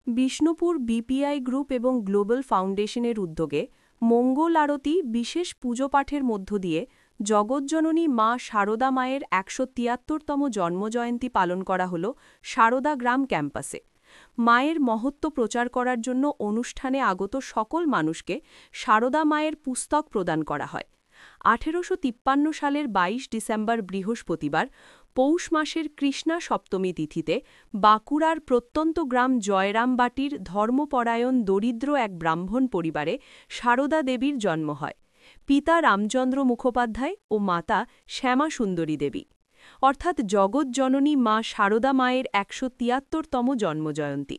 Bishnupur BPI group এবং global ফাউন্ডেশনের উদ্যোগে মঙ্গল আরতি বিশেষ পুজো পাঠের মধ্য দিয়ে জগজ্জননী মা শারদা মায়ের ১৭৩তম জন্মজয়ন্তী পালন করা হল শারদা গ্রাম ক্যাম্পাসে। মায়ের মহত্ব প্রচার করার জন্য অনুষ্ঠানে আগত সকল মানুষকে শারদা মায়ের পুস্তক প্রদান করা হয়। ১৮৫৩ সালের ২২ ডিসেম্বর বৃহস্পতিবার পৌষ মাসের কৃষ্ণা সপ্তমী তিথিতে বাঁকুড়ার প্রত্যন্ত গ্রাম জয়রামবাটির ধর্মপরায়ণ দরিদ্র এক ব্রাহ্মণ পরিবারে শারদা দেবীর জন্ম হয়। পিতা রামচন্দ্র মুখোপাধ্যায় ও মাতা শ্যামা সুন্দরী দেবী, অর্থাৎ জগজ্জননী মা শারদা মায়ের ১৭৩তম জন্মজয়ন্তী।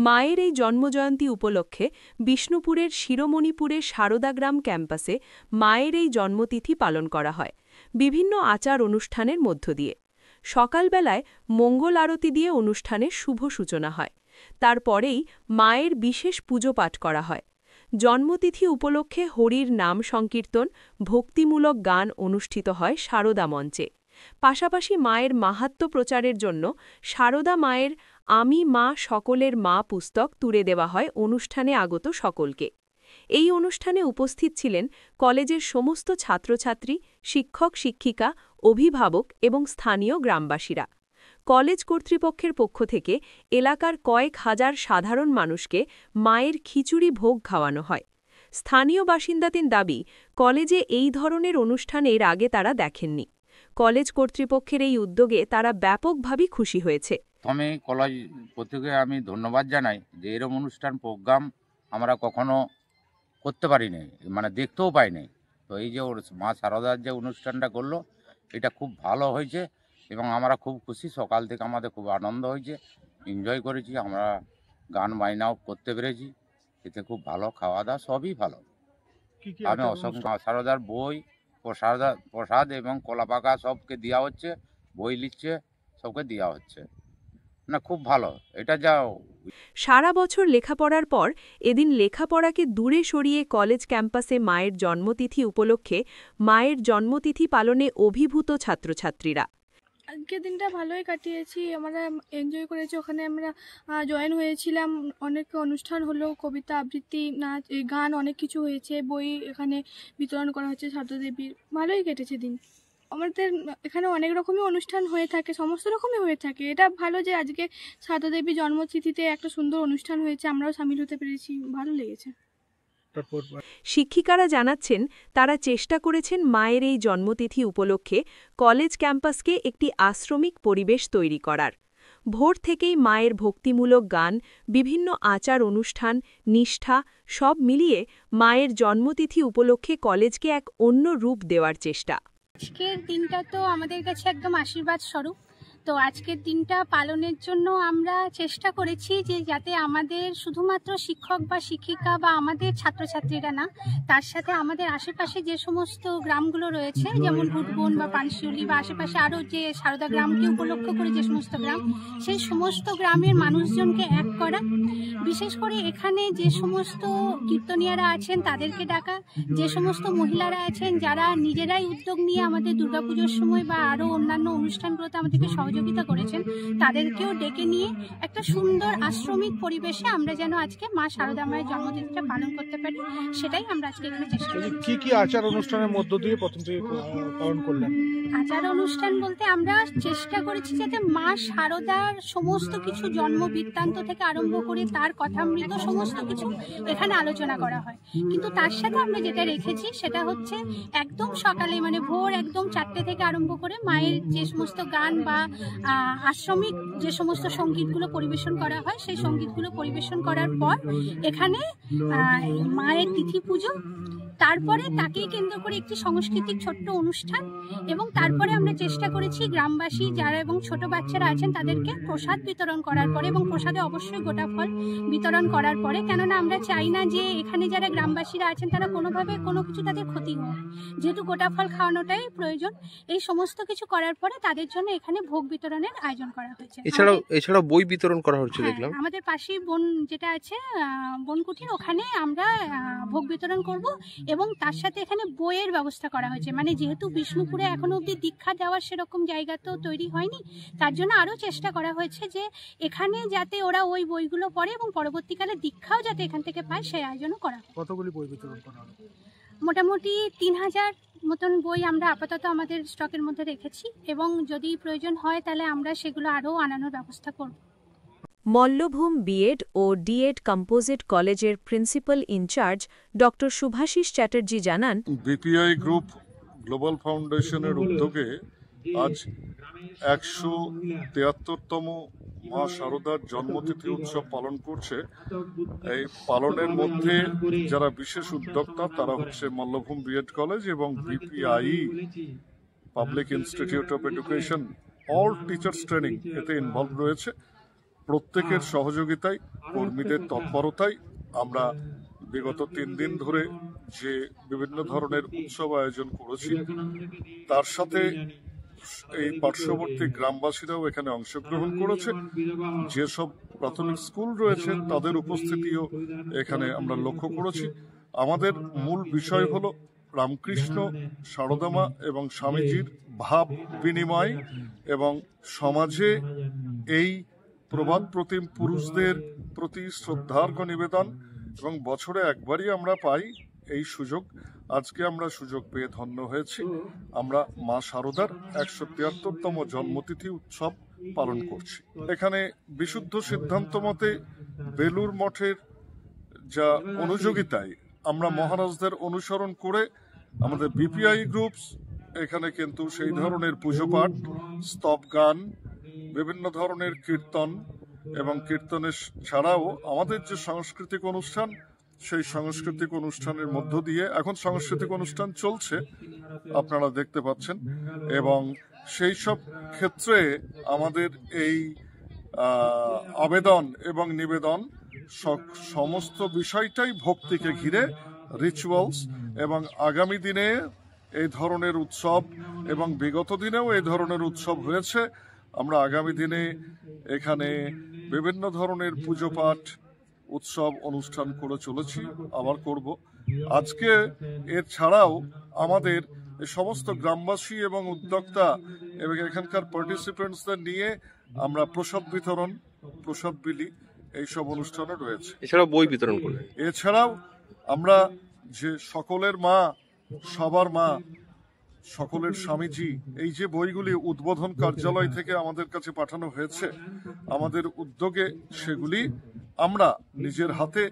মায়ের এই জন্মজয়ন্তী উপলক্ষে বিষ্ণুপুরের শিরোমণিপুরে শারদাগ্রাম ক্যাম্পাসে মায়ের এই জন্মতিথি পালন করা হয় বিভিন্ন আচার অনুষ্ঠানের মধ্য দিয়ে। সকালবেলায় মঙ্গল আরতি দিয়ে অনুষ্ঠানের শুভ সূচনা হয়। তারপরেই মায়ের বিশেষ পুজো পাঠ করা হয়। জন্মতিথি উপলক্ষে হরির নাম সংকীর্তন, ভক্তিমূলক গান অনুষ্ঠিত হয় শারদা মঞ্চে। পাশাপাশি মায়ের মাহাত্ম্য প্রচারের জন্য শারদা মায়ের আমি মা সকলের মা পুস্তক তুলে দেওয়া হয় অনুষ্ঠানে আগত সকলকে। এই অনুষ্ঠানে উপস্থিত ছিলেন কলেজের সমস্ত ছাত্রছাত্রী, শিক্ষক শিক্ষিকা, অভিভাবক এবং স্থানীয় গ্রামবাসীরা। কলেজ কর্তৃপক্ষের পক্ষ থেকে এলাকার কয়েক হাজার সাধারণ মানুষকে মায়ের খিচুড়ি ভোগ খাওয়ানো হয়। স্থানীয় বাসিন্দাদের দাবি, কলেজে এই ধরনের অনুষ্ঠান এর আগে তারা দেখেননি। কলেজ কর্তৃপক্ষের এই উদ্যোগে তারা ব্যাপকভাবে খুশি হয়েছে। আমি কলেজ কর্তৃপক্ষকে আমি ধন্যবাদ জানাই যে এরকম অনুষ্ঠান প্রোগ্রাম আমরা কখনো করতে পারি নাই, মানে দেখতেও পাই নাই। তো এই যে মা শারদার যে অনুষ্ঠানটা করলো, এটা খুব ভালো হয়েছে এবং আমরা খুব খুশি। সকাল থেকে আমাদের খুব আনন্দ হয়েছে, এনজয় করেছি, আমরা গান বাজনাও করতে পেরেছি। এতে খুব ভালো, খাওয়া দাওয়া সবই ভালো। আমি অসংখ্য শারদার বই, প্রসাদ এবং কলা পাকা সবকে দেওয়া হচ্ছে, বই লিখছে, সবকে দেওয়া হচ্ছে। না, খুব ভালো এটা। যাও সারা বছর লেখাপড়ার পর এদিন লেখাপড়াকে দূরে সরিয়ে কলেজ ক্যাম্পাসে মায়ের জন্মতিথি উপলক্ষে মায়ের জন্মতিথি পালনে অভিভূত ছাত্রছাত্রীরা। আজকের দিনটা ভালোই কাটিয়েছি, আমরা এনজয় করেছি। ওখানে আমরা জয়েন হয়েছিলাম, অনেক অনুষ্ঠান হলো, কবিতা আবৃত্তি, নাচ, গান, অনেক কিছু হয়েছে। বই এখানে বিতরণ করা হচ্ছে শারদা দেবীর। ভালোই কেটেছে দিন। আমাদের এখানে অনেক রকমই অনুষ্ঠান হয়ে থাকে, সমস্ত রকমই হয়ে থাকে। এটা ভালো যে আজকে শারদা দেবীর জন্মতিথিতে একটা সুন্দর অনুষ্ঠান হয়েছে, আমরাও সামিল হতে পেরেছি, ভালো লেগেছে। শিক্ষিকারা জানাচ্ছেন, তারা চেষ্টা করেছেন মায়ের এই জন্মতিথি উপলক্ষে কলেজ ক্যাম্পাসকে একটি আশ্রমিক পরিবেশ তৈরি করার। ভোর থেকেই মায়ের ভক্তিমূলক গান, বিভিন্ন আচার অনুষ্ঠান, নিষ্ঠা সব মিলিয়ে মায়ের জন্মতিথি উপলক্ষে কলেজকে এক অন্য রূপ দেওয়ার চেষ্টা। আজকের দিনটা তো আমাদের কাছে একদম আশীর্বাদ স্বরূপ। তো আজকের দিনটা পালনের জন্য আমরা চেষ্টা করেছি যে যাতে আমাদের শুধুমাত্র শিক্ষক বা শিক্ষিকা বা আমাদের ছাত্রছাত্রীরা না, তার সাথে আমাদের আশেপাশে যে সমস্ত গ্রামগুলো রয়েছে, যেমন ভুটবন বা পানশিউলি বা আশেপাশে আরও যে শারদা গ্রামকে উপলক্ষ করে যে সমস্ত গ্রাম, সেই সমস্ত গ্রামের মানুষজনকে এক করা। বিশেষ করে এখানে যে সমস্ত কীর্তনিয়ারা আছেন তাদেরকে ডাকা, যে সমস্ত মহিলারা আছেন যারা নিজেরাই উদ্যোগ নিয়ে আমাদের দুর্গাপুজোর সময় বা আরও অন্যান্য অনুষ্ঠানগুলোতে আমাদেরকে সহযোগিতা করেছেন, তাদেরকেও ডেকে নিয়ে একটা সুন্দর আশ্রমিক পরিবেশে আমরা যেন আজকে মা শারদা মায়ের জন্মদিনটা পালন করতে পারি, সেটাই আমরা আজকে এখানে চেষ্টা করি। কি কি আচার অনুষ্ঠানের মধ্য দিয়ে প্রথম থেকে পালন করলেন? আচার অনুষ্ঠান বলতে আমরা চেষ্টা করেছি যাতে মা শারদার সমস্ত কিছু জন্ম বৃত্তান্ত থেকে আরম্ভ করে তার কথামৃত সমস্ত কিছু এখানে আলোচনা করা হয়। কিন্তু তার সাথে আমরা যেটা রেখেছি সেটা হচ্ছে একদম সকালে, মানে ভোর একদম 4টে থেকে আরম্ভ করে মায়ের যে সমস্ত গান বা আশ্রমিক যে সমস্ত সঙ্গীতগুলো পরিবেশন করা হয়, সেই সঙ্গীতগুলো পরিবেশন করার পর এখানে মায়ের তিথি পুজো, তারপরে তাকেই কেন্দ্র করে একটি সাংস্কৃতিক ছোট্ট অনুষ্ঠান, এবং তারপরে আমরা চেষ্টা করেছি গ্রামবাসী যারা এবং ছোট বাচ্চারা আছেন তাদেরকে প্রসাদ বিতরণ করার পরে, এবং প্রসাদে অবশ্যই গোটা ফল বিতরণ করার পরে, কেননা আমরা চাই না যে এখানে যারা গ্রামবাসীরা আছেন তারা কোনোভাবে কোনো কিছু তাদের ক্ষতি হোক, যেহেতু গোটা ফল খাওয়ানোটাই প্রয়োজন। এই সমস্ত কিছু করার পরে তাদের জন্য এখানে ভোগ বিতরণের আয়োজন করা হয়েছে। এছাড়াও বই বিতরণ করা হচ্ছে দেখলাম। আমাদের পাশেই বন যেটা আছে বনকুটির, ওখানে আমরা ভোগ বিতরণ করব এবং তার সাথে এখানে বইয়ের ব্যবস্থা করা হয়েছে, মানে যেহেতু বিষ্ণুপুরে এখনো অবধি দীক্ষা দেওয়ার সেরকম জায়গা তো তৈরি হয়নি, তার জন্য আরও চেষ্টা করা হয়েছে যে এখানে যাতে ওরা ওই বইগুলো পড়ে এবং পরবর্তীকালে দীক্ষাও যাতে এখান থেকে পায় সেই আয়োজনও করা হয়। কতগুলি বই বিতরণ করা হবে? মোটামুটি 3000 মতন বই আমরা আপাতত আমাদের স্টকের মধ্যে রেখেছি এবং যদি প্রয়োজন হয় তাহলে আমরা সেগুলো আরও আনানোর ব্যবস্থা করব। মল্লভূম বিএড ও ডিএড কম্পোজিট কলেজের প্রিন্সিপাল ইনচার্জ ড শুভাশিস চ্যাটার্জি জানান, বিপিআই গ্রুপ গ্লোবাল ফাউন্ডেশনের উদ্যোগে আজ 173তম মা শারদার জন্মতিথি উৎসব পালন করছে। এই পালনের মধ্যে যারা বিশেষ উদ্যোক্তা তারা হচ্ছে মল্লভূম বিএড কলেজ এবং BPI public institute of education, all teachers training এতে ইনভলভ রয়েছে। প্রত্যেকের সহযোগিতায়, কর্মীদের তৎপরতায় আমরা বিগত 3 দিন ধরে যে বিভিন্ন ধরনের উৎসব আয়োজন করেছি, তার সাথে এই পার্শ্ববর্তী গ্রামবাসীরাও এখানে অংশগ্রহণ করেছে। যেসব প্রাথমিক স্কুল রয়েছে তাদের উপস্থিতিও এখানে আমরা লক্ষ্য করেছি। আমাদের মূল বিষয় হলো রামকৃষ্ণ, সারদামা এবং স্বামীজির ভাব বিনিময় এবং সমাজে এই প্রবাদ প্রতিম পুরুষদের প্রতি শ্রদ্ধার্ঘ্য নিবেদন, এবং বছরে একবারই আমরা পাই এই সুযোগ। আজকে আমরা সুযোগ পেয়ে ধন্য হয়েছি। আমরা মা শারদার 173তম জন্মতিথি উৎসব পালন করছি। এখানে বিশুদ্ধ সিদ্ধান্ত মতে বেলুর মঠের যা অনুযোগিতায় আমরা মহারাজদের অনুসরণ করে আমাদের বিপিআই গ্রুপস এখানে কিন্তু সেই ধরনের পুজো পাঠ, স্তব গান, বিভিন্ন ধরনের কীর্তন এবং কীর্তনের ছাড়াও আমাদের যে সাংস্কৃতিক অনুষ্ঠান, সেই সাংস্কৃতিক অনুষ্ঠানের মধ্য দিয়ে এখন সাংস্কৃতিক অনুষ্ঠান চলছে আপনারা দেখতে পাচ্ছেন, এবং সেই সব ক্ষেত্রে আমাদের এই আবেদন এবং নিবেদন সমস্ত বিষয়টাই ভক্তিকে ঘিরে, রিচুয়ালস, এবং আগামী দিনে এই ধরনের উৎসব এবং বিগত দিনেও এই ধরনের উৎসব হয়েছে। আমরা আগামী দিনে এখানে বিভিন্ন ধরনের পুজো পাঠ, উৎসব অনুষ্ঠান করে চলেছি, আবার করব। আজকে এর ছাড়াও আমাদের এই সমস্ত গ্রামবাসী এবং উদ্যোক্তা এবং এখানকার পার্টিসিপেন্টসদের নিয়ে আমরা প্রসাদ বিতরণ, প্রসাদ বিলি এইসব অনুষ্ঠানে রয়েছে। এছাড়াও বই বিতরণ করবে। এছাড়াও আমরা যে সকলের মা, সবার মা, সকলের স্বামীজি, এই যে বইগুলি উদ্বোধন কার্যালয় থেকে আমাদের কাছে পাঠানো হয়েছে, আমাদের উদ্যোগে সেগুলি আমরা নিজের হাতে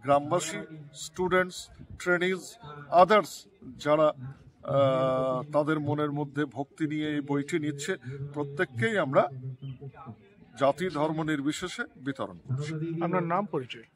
গ্রামবাসী, স্টুডেন্টস, ট্রেনিজ, আদার্স যারা তাদের মনের মধ্যে ভক্তি নিয়ে এই বইটি নিচ্ছে, প্রত্যেককেই আমরা জাতি ধর্ম নির্বিশেষে বিতরণ করছি। আপনার নাম, পরিচয়?